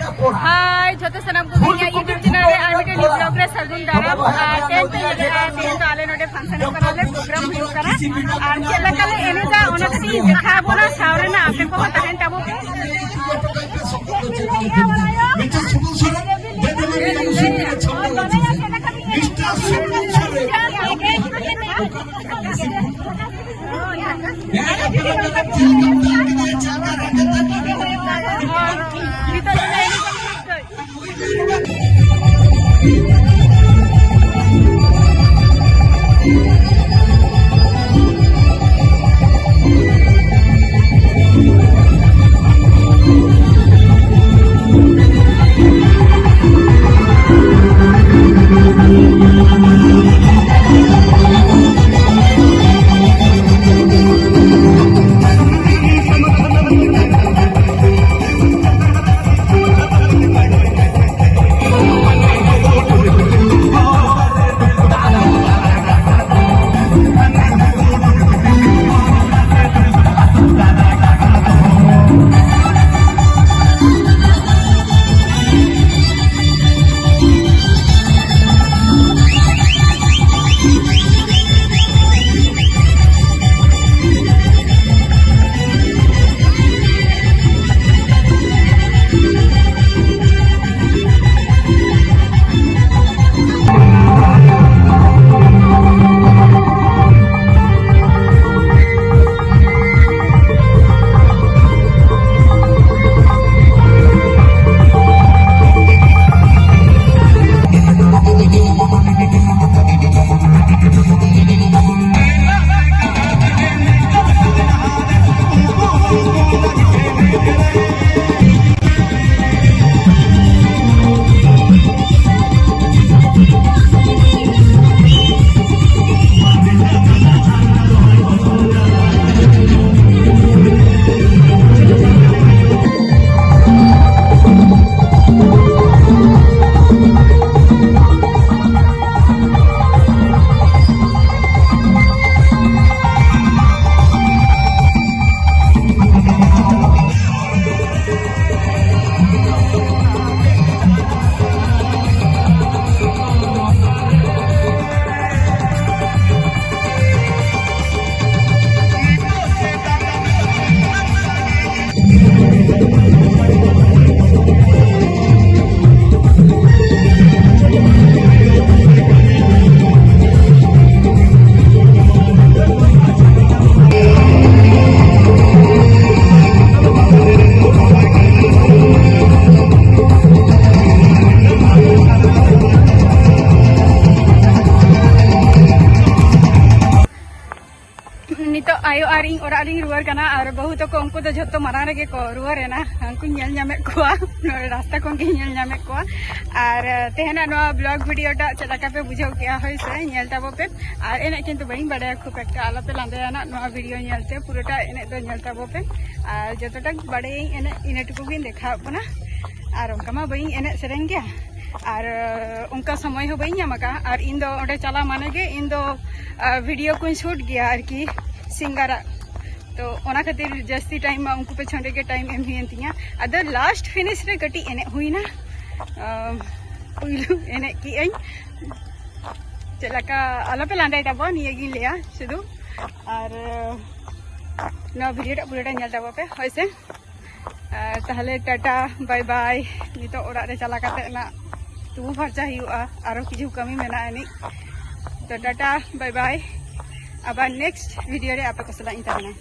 Hai, joto sanam ko gaya YouTube channel re armite ni progress sargun dara ten to ale node function kara le program hu kara ar chela kale ene ja ona kati dekha bona saure na ape ko tahen tabo ke nito ayo aring ora aring ruar kana ar bahut ko unku do jotto marang rege ko ruar ena unku nyel nyame ko rasta kon ge nyel nyame ko ar tehena no blog video ta chalaka pe bujhau kya hoy se nyel tabo pe ar ene kintu bain bada khub ekta ala pe lande na no video nyelte purota ene do nyel tabo pe ar jototak bade ene ine tuku bin dekha bana ar onka ma bain ene sereng gya আর उनका समय हो बई ñamaka R in দো ওটা চালা মানে গে in দো video কোন শুট গিয়া আর কি সিঙ্গারা তো ওনা খাতির জাস্তি টাইম মা উनको पे छंडे के टाइम एम हियन तिया अदर लास्ट फिनिश रे गटी एने हुईना पुइलु एने की आई चलका आला पे लांडा टाबो निये गि लेया सुदु আর ना भिडियोटा पुरोटा ñal टाबो पे होइसे ताहले टाटा बाय बाय नितो ओड़ा रे चला काते ना तुबु फरचा हुआ आरो किछु कमी मेना एनी तो टाटा बाय बाय अब नेक्स्ट वीडियो रे आपे को सला इंतरना।